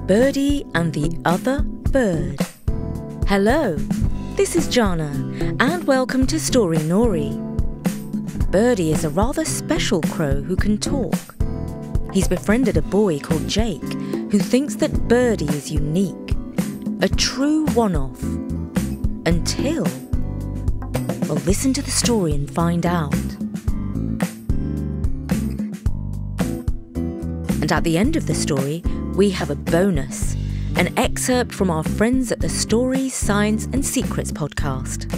Birdy and the Other Bird. Hello, this is Jana, and welcome to Story Nori. Birdy is a rather special crow who can talk. He's befriended a boy called Jake, who thinks that Birdy is unique, a true one-off. Until... well, listen to the story and find out. And at the end of the story, we have a bonus, an excerpt from our friends at the Stories, Science and Secrets podcast.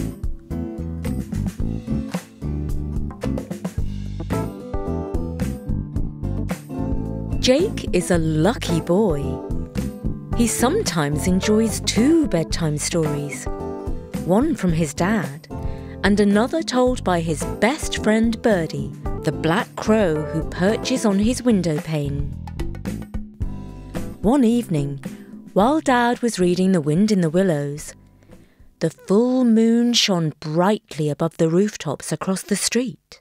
Jake is a lucky boy. He sometimes enjoys 2 bedtime stories, one from his dad and another told by his best friend Birdy, the black crow who perches on his window pane. One evening, while Dad was reading The Wind in the Willows, the full moon shone brightly above the rooftops across the street.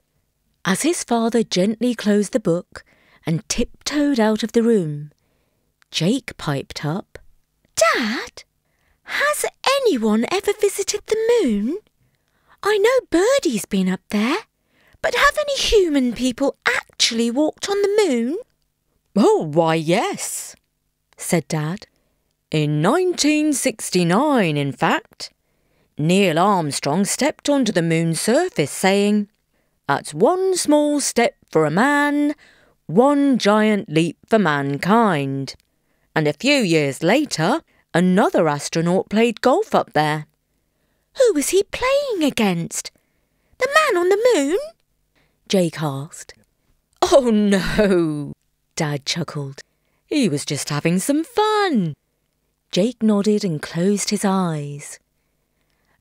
As his father gently closed the book and tiptoed out of the room, Jake piped up, "Dad, has anyone ever visited the moon? I know Birdy's been up there, but have any human people actually walked on the moon?" "Oh, why, yes," said Dad. "In 1969, in fact, Neil Armstrong stepped onto the moon's surface saying, 'That's one small step for a man, one giant leap for mankind.' And a few years later, another astronaut played golf up there." "Who was he playing against? The man on the moon?" Jake asked. "Oh, no," Dad chuckled. "He was just having some fun." Jake nodded and closed his eyes.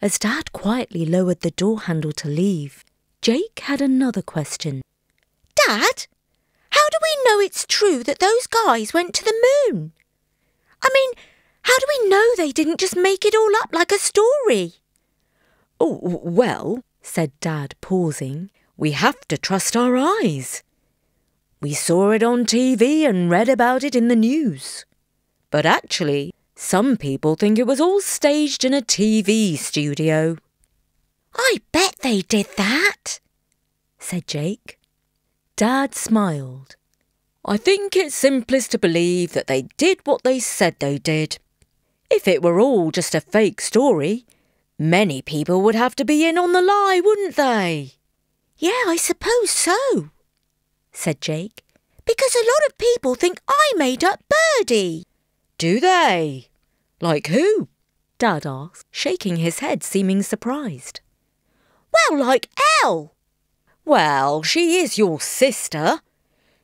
As Dad quietly lowered the door handle to leave, Jake had another question. "Dad, how do we know it's true that those guys went to the moon? I mean, how do we know they didn't just make it all up like a story?" "Oh, well," said Dad, pausing, "we have to trust our eyes. We saw it on TV and read about it in the news. But actually, some people think it was all staged in a TV studio." "I bet they did that," said Jake. Dad smiled. "I think it's simplest to believe that they did what they said they did. If it were all just a fake story, many people would have to be in on the lie, wouldn't they?" "Yeah, I suppose so," said Jake, "because a lot of people think I made up Birdy." "Do they? Like who?" Dad asked, shaking his head, seeming surprised. "Well, like Elle." "Well, she is your sister.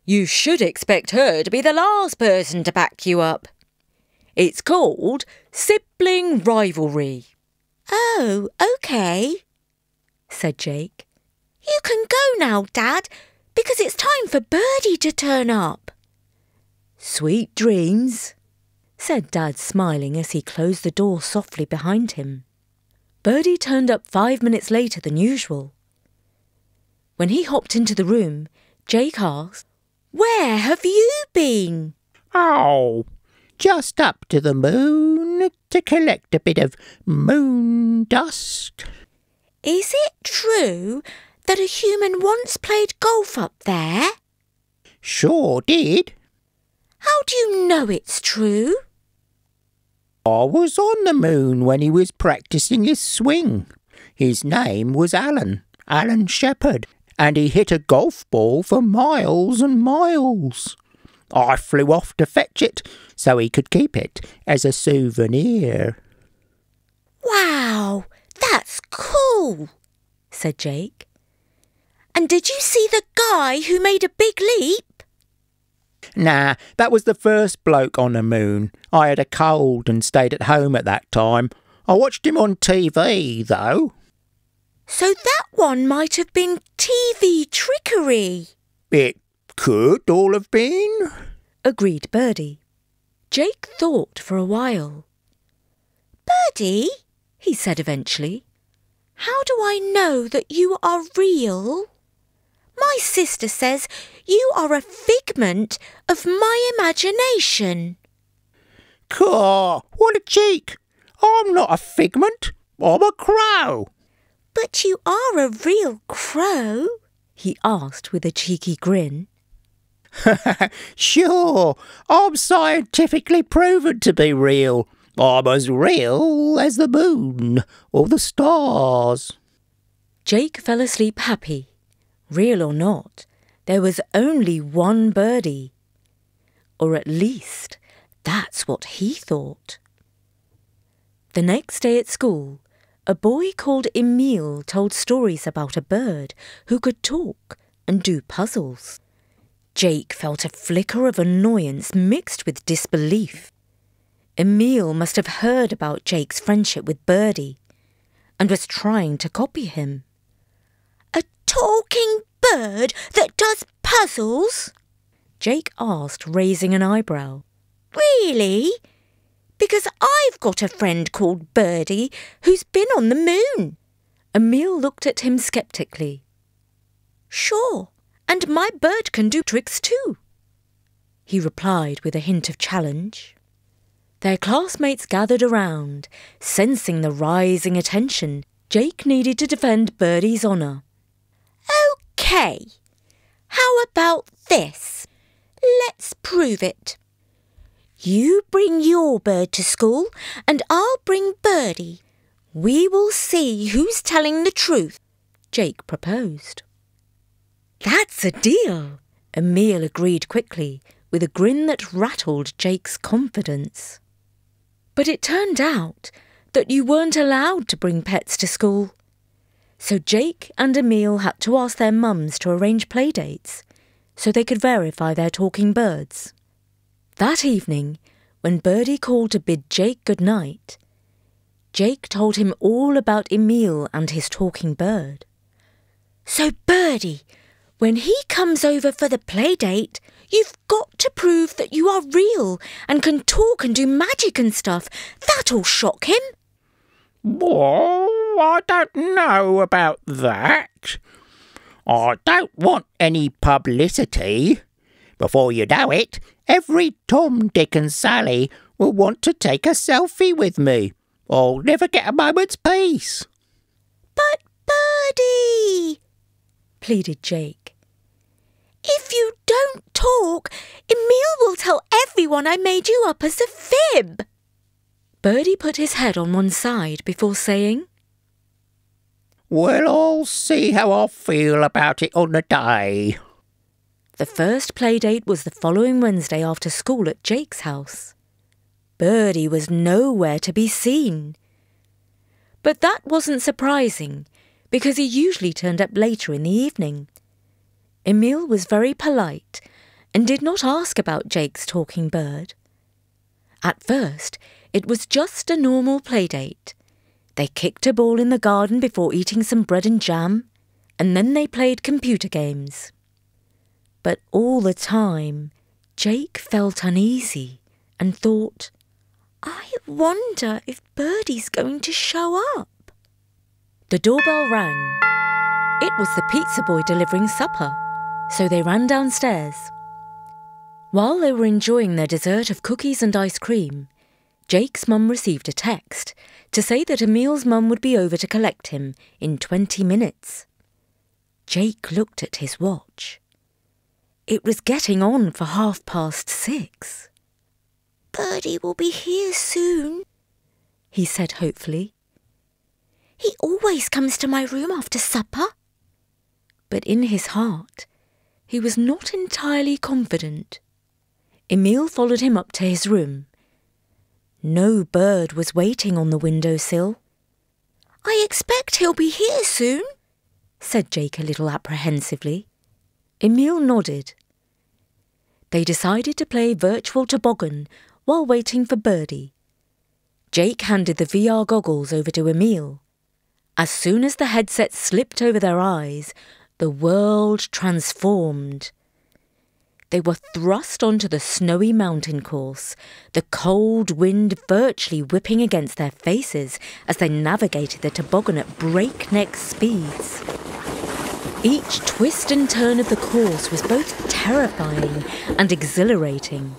You should expect her to be the last person to back you up. It's called sibling rivalry." "Oh, OK," said Jake. "You can go now, Dad, because it's time for Birdy to turn up." "Sweet dreams," said Dad, smiling as he closed the door softly behind him. Birdy turned up 5 minutes later than usual. When he hopped into the room, Jake asked, "Where have you been?" "Oh, just up to the moon to collect a bit of moon dust." "Is it true that a human once played golf up there?" "Sure did." "How do you know it's true?" "I was on the moon when he was practising his swing. His name was Alan Shepherd, and he hit a golf ball for miles and miles. I flew off to fetch it so he could keep it as a souvenir." "Wow, that's cool," said Jake. "And did you see the guy who made a big leap?" "Nah, that was the first bloke on the moon. I had a cold and stayed at home at that time. I watched him on TV, though." "So that one might have been TV trickery." "It could all have been," agreed Birdy. Jake thought for a while. "Birdy," he said eventually, "how do I know that you are real? My sister says you are a figment of my imagination." Caw, what a cheek! I'm not a figment, I'm a crow. But you are a real crow? He asked with a cheeky grin. Sure, I'm scientifically proven to be real. I'm as real as the moon or the stars. Jake fell asleep happy. Real or not, there was only one Birdy. Or at least, that's what he thought. The next day at school, a boy called Emile told stories about a bird who could talk and do puzzles. Jake felt a flicker of annoyance mixed with disbelief. Emile must have heard about Jake's friendship with Birdy and was trying to copy him. A talking bird that does puzzles? Jake asked, raising an eyebrow. Really? Because I've got a friend called Birdy who's been on the moon. Emile looked at him sceptically. Sure, and my bird can do tricks too, he replied with a hint of challenge. Their classmates gathered around, sensing the rising attention. Jake needed to defend Birdy's honour. OK, how about this? Let's prove it. You bring your bird to school and I'll bring Birdy. We will see who's telling the truth, Jake proposed. That's a deal, Emile agreed quickly, with a grin that rattled Jake's confidence. But it turned out that you weren't allowed to bring pets to school. So Jake and Emile had to ask their mums to arrange playdates so they could verify their talking birds. That evening, when Birdy called to bid Jake good night, Jake told him all about Emile and his talking bird. So Birdy, when he comes over for the playdate, you've got to prove that you are real and can talk and do magic and stuff. That'll shock him. Well, I don't know about that. I don't want any publicity. Before you know it, every Tom, Dick and Sally will want to take a selfie with me. I'll never get a moment's peace. But Birdy, pleaded Jake. If you don't talk, Emile will tell everyone I made you up as a fib. Birdy put his head on one side before saying, Well, I'll see how I feel about it on the day. The first playdate was the following Wednesday after school at Jake's house. Birdy was nowhere to be seen. But that wasn't surprising, because he usually turned up later in the evening. Emile was very polite and did not ask about Jake's talking bird. At first, it was just a normal playdate. They kicked a ball in the garden before eating some bread and jam, and then they played computer games. But all the time, Jake felt uneasy and thought, I wonder if Birdy's going to show up. The doorbell rang. It was the pizza boy delivering supper, so they ran downstairs. While they were enjoying their dessert of cookies and ice cream, Jake's mum received a text to say that Emile's mum would be over to collect him in 20 minutes. Jake looked at his watch. It was getting on for 6:30. Birdy will be here soon, he said hopefully. He always comes to my room after supper. But in his heart, he was not entirely confident. Emile followed him up to his room. No bird was waiting on the windowsill. I expect he'll be here soon, said Jake a little apprehensively. Emile nodded. They decided to play virtual toboggan while waiting for Birdy. Jake handed the VR goggles over to Emile. As soon as the headset slipped over their eyes, the world transformed. They were thrust onto the snowy mountain course, the cold wind virtually whipping against their faces as they navigated the toboggan at breakneck speeds. Each twist and turn of the course was both terrifying and exhilarating.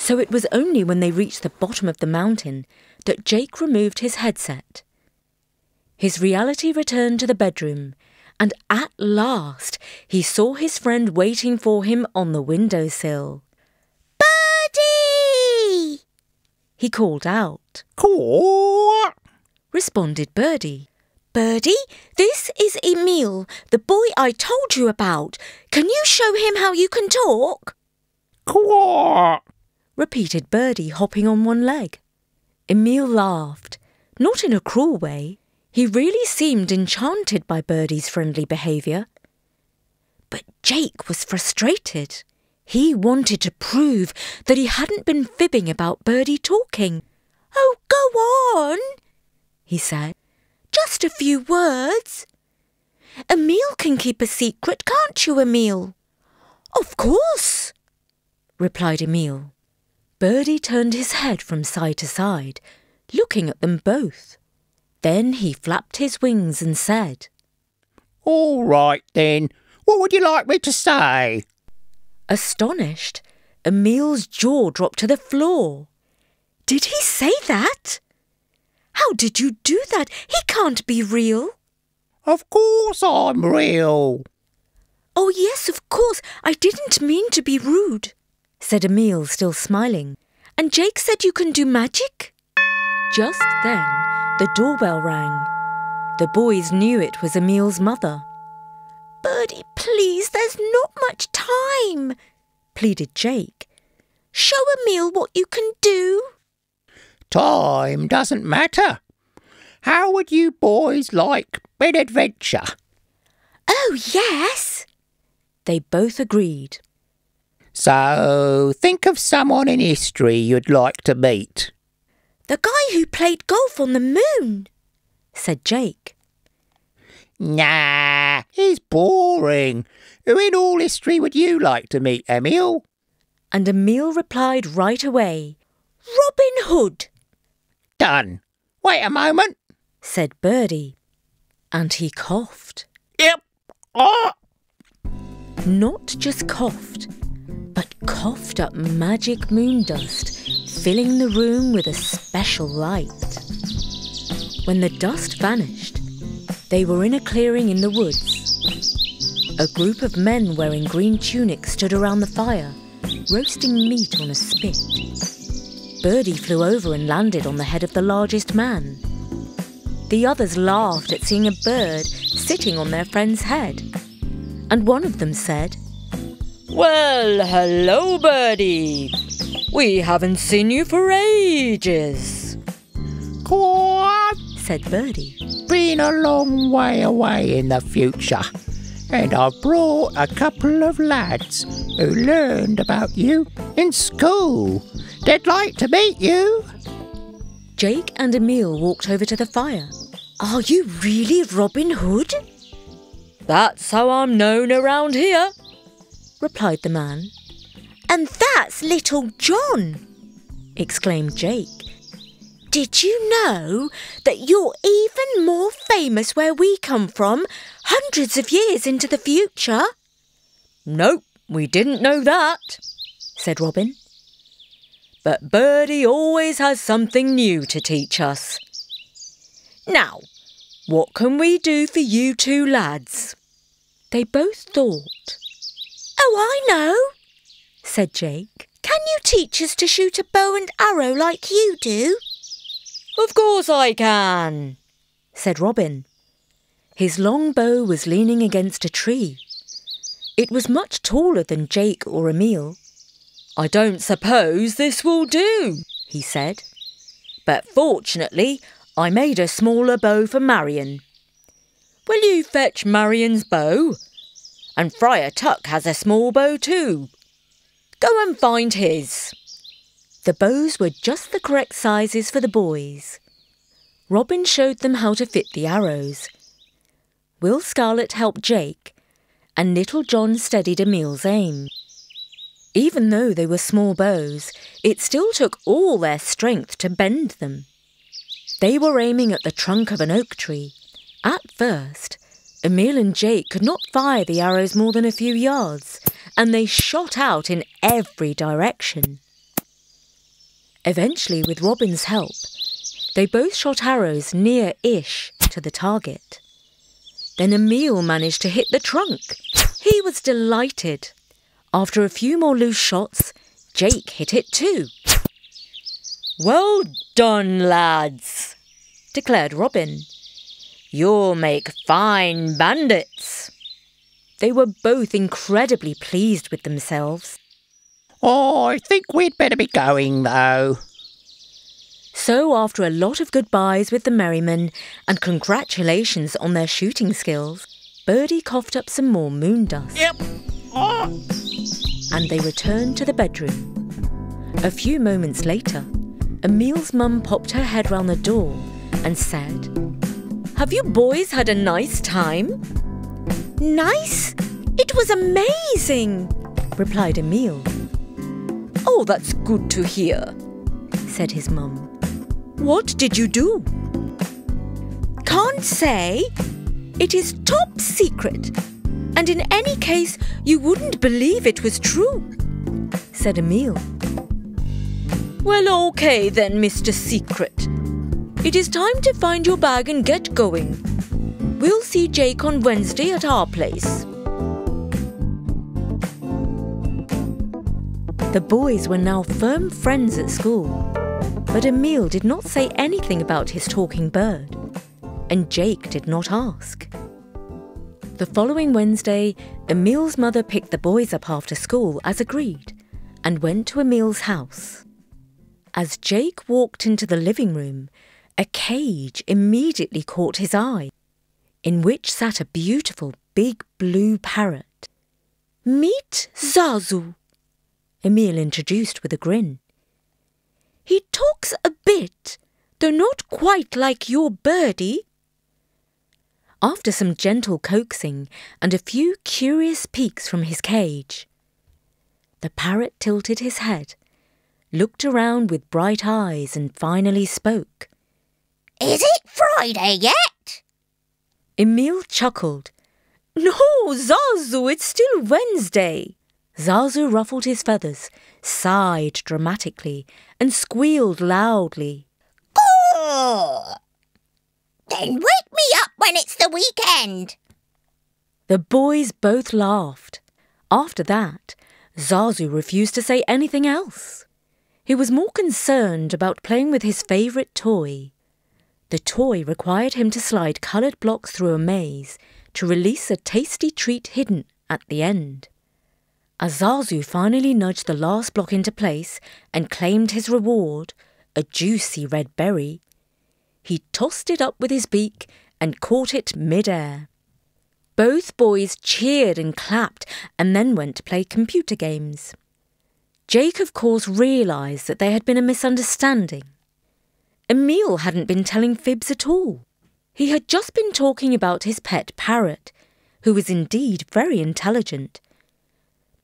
So it was only when they reached the bottom of the mountain that Jake removed his headset. His reality returned to the bedroom, and at last he saw his friend waiting for him on the windowsill. Birdy! He called out. Caw! Responded Birdy. Birdy, this is Emil, the boy I told you about. Can you show him how you can talk? Caw! Repeated Birdy, hopping on one leg. Emil laughed, not in a cruel way. He really seemed enchanted by Birdy's friendly behaviour. But Jake was frustrated. He wanted to prove that he hadn't been fibbing about Birdy talking. Oh, go on, he said. Just a few words. Emil can keep a secret, can't you, Emil? Of course, replied Emil. Birdy turned his head from side to side, looking at them both. Then he flapped his wings and said, All right, then. What would you like me to say? Astonished, Emil's jaw dropped to the floor. Did he say that? How did you do that? He can't be real. Of course I'm real. Oh, yes, of course. I didn't mean to be rude, said Emil, still smiling. And Jake said you can do magic? Just then, the doorbell rang. The boys knew it was Emil's mother. Birdy, please, there's not much time, pleaded Jake. Show Emil what you can do. Time doesn't matter. How would you boys like an adventure? Oh, yes, they both agreed. So, think of someone in history you'd like to meet. The guy who played golf on the moon, said Jake. Nah, he's boring. Who in all history would you like to meet, Emil? And Emil replied right away, Robin Hood. Done. Wait a moment, said Birdy. And he coughed. Yep. Oh. Not just coughed, but coughed up magic moon dust, filling the room with a special light. When the dust vanished, they were in a clearing in the woods. A group of men wearing green tunics stood around the fire, roasting meat on a spit. Birdy flew over and landed on the head of the largest man. The others laughed at seeing a bird sitting on their friend's head. And one of them said, Well, hello, Birdy. We haven't seen you for ages. Quack, said Birdy. Been a long way away in the future, and I've brought a couple of lads who learned about you in school. They'd like to meet you. Jake and Emil walked over to the fire. Are you really Robin Hood? That's how I'm known around here, replied the man. And that's Little John, exclaimed Jake. Did you know that you're even more famous where we come from, hundreds of years into the future? Nope, we didn't know that, said Robin. But Birdy always has something new to teach us. Now, what can we do for you two lads? They both thought. Oh, I know, said Jake. Can you teach us to shoot a bow and arrow like you do? Of course I can, said Robin. His long bow was leaning against a tree. It was much taller than Jake or Emil. I don't suppose this will do, he said. But fortunately, I made a smaller bow for Marion. Will you fetch Marion's bow? And Friar Tuck has a small bow too. Go and find his. The bows were just the correct sizes for the boys. Robin showed them how to fit the arrows. Will Scarlet helped Jake, and Little John steadied Emil's aim. Even though they were small bows, it still took all their strength to bend them. They were aiming at the trunk of an oak tree. At first, Emil and Jake could not fire the arrows more than a few yards, and they shot out in every direction. Eventually, with Robin's help, they both shot arrows near-ish to the target. Then Emil managed to hit the trunk. He was delighted. After a few more loose shots, Jake hit it too. "Well done, lads," declared Robin. "You'll make fine bandits." They were both incredibly pleased with themselves. Oh, I think we'd better be going, though. So after a lot of goodbyes with the merrymen and congratulations on their shooting skills, Birdy coughed up some more moon dust. Yep. Oh. And they returned to the bedroom. A few moments later, Emil's mum popped her head round the door and said, "Have you boys had a nice time?" "Nice? It was amazing," replied Emil. "Oh, that's good to hear," said his mum. "What did you do?" "Can't say. It is top secret. And in any case, you wouldn't believe it was true," said Emil. "Well, okay then, Mr. Secret. It is time to find your bag and get going. We'll see Jake on Wednesday at our place." The boys were now firm friends at school, but Emil did not say anything about his talking bird, and Jake did not ask. The following Wednesday, Emil's mother picked the boys up after school as agreed and went to Emil's house. As Jake walked into the living room, a cage immediately caught his eye, in which sat a beautiful big blue parrot. "Meet Zazu," Emil introduced with a grin. "He talks a bit, though not quite like your Birdy." After some gentle coaxing and a few curious peeks from his cage, the parrot tilted his head, looked around with bright eyes and finally spoke. "Is it Friday yet?" Emil chuckled. "No, Zazu, it's still Wednesday." Zazu ruffled his feathers, sighed dramatically, and squealed loudly. "Oh! Then wake me up when it's the weekend." The boys both laughed. After that, Zazu refused to say anything else. He was more concerned about playing with his favourite toy. The toy required him to slide coloured blocks through a maze to release a tasty treat hidden at the end. As Zazu finally nudged the last block into place and claimed his reward, a juicy red berry, he tossed it up with his beak and caught it mid-air. Both boys cheered and clapped and then went to play computer games. Jake, of course, realised that there had been a misunderstanding. Emil hadn't been telling fibs at all. He had just been talking about his pet parrot, who was indeed very intelligent.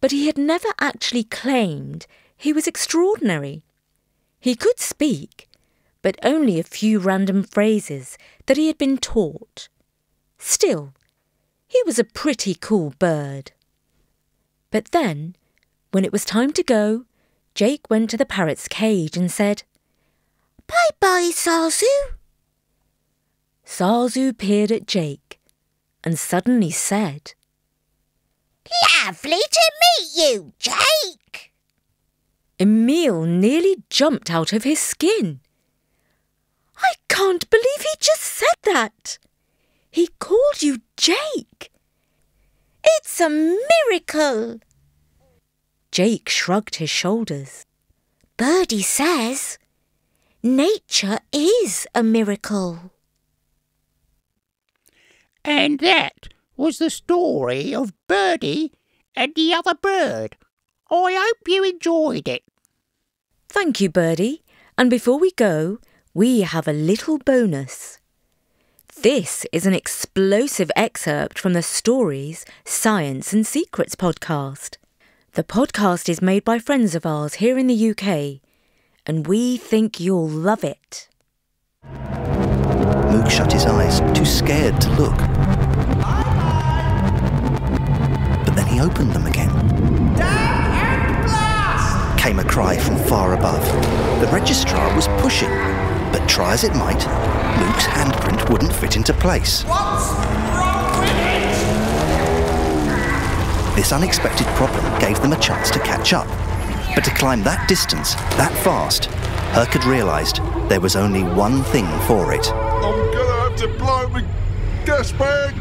But he had never actually claimed he was extraordinary. He could speak, but only a few random phrases that he had been taught. Still, he was a pretty cool bird. But then, when it was time to go, Jake went to the parrot's cage and said, "Bye-bye, Zazu." Zazu peered at Jake and suddenly said, "Lovely to meet you, Jake." Emil nearly jumped out of his skin. "I can't believe he just said that. He called you Jake. It's a miracle." Jake shrugged his shoulders. "Birdy says nature is a miracle." And that was the story of Birdy and the other bird. I hope you enjoyed it. Thank you, Birdy. And before we go, we have a little bonus. This is an explosive excerpt from the Stories, Science and Secrets podcast. The podcast is made by friends of ours here in the UK, and we think you'll love it. Luke shut his eyes, too scared to look. But then he opened them again. Damn and blast! came a cry from far above. The registrar was pushing, but try as it might, Luke's handprint wouldn't fit into place. What's wrong with it? This unexpected problem gave them a chance to catch up. But to climb that distance, that fast, Herc had realised there was only one thing for it. I'm gonna have to blow my gas bag.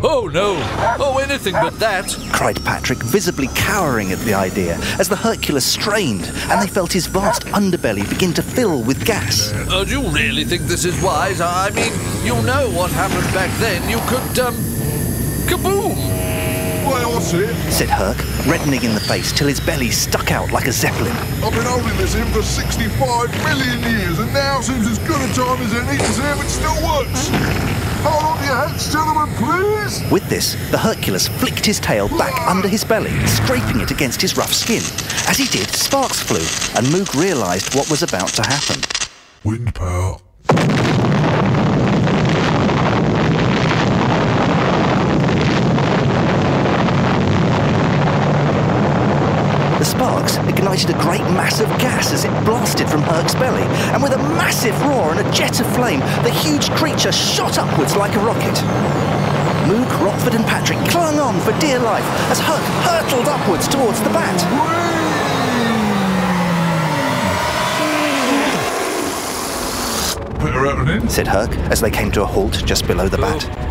Oh no! Oh, anything but that! Cried Patrick, visibly cowering at the idea as the Hercules strained and they felt his vast underbelly begin to fill with gas. Do you really think this is wise? I mean, you know what happened back then. You could, kaboom! Well, I see it. Said Herc, reddening in the face till his belly stuck out like a zeppelin. I've been holding this in for 65 million years, and now seems as good a time as any to see if it still works. Hold on to your hats, gentlemen, please. With this, the Hercules flicked his tail back under his belly, scraping it against his rough skin. As he did, sparks flew, and Moog realised what was about to happen. Wind power. The sparks ignited a great mass of gas as it blasted from Herc's belly, and with a massive roar and a jet of flame, the huge creature shot upwards like a rocket. Moog, Rockford and Patrick clung on for dear life as Herc hurtled upwards towards the bat. Better out and in. Said Herc as they came to a halt just below the bat.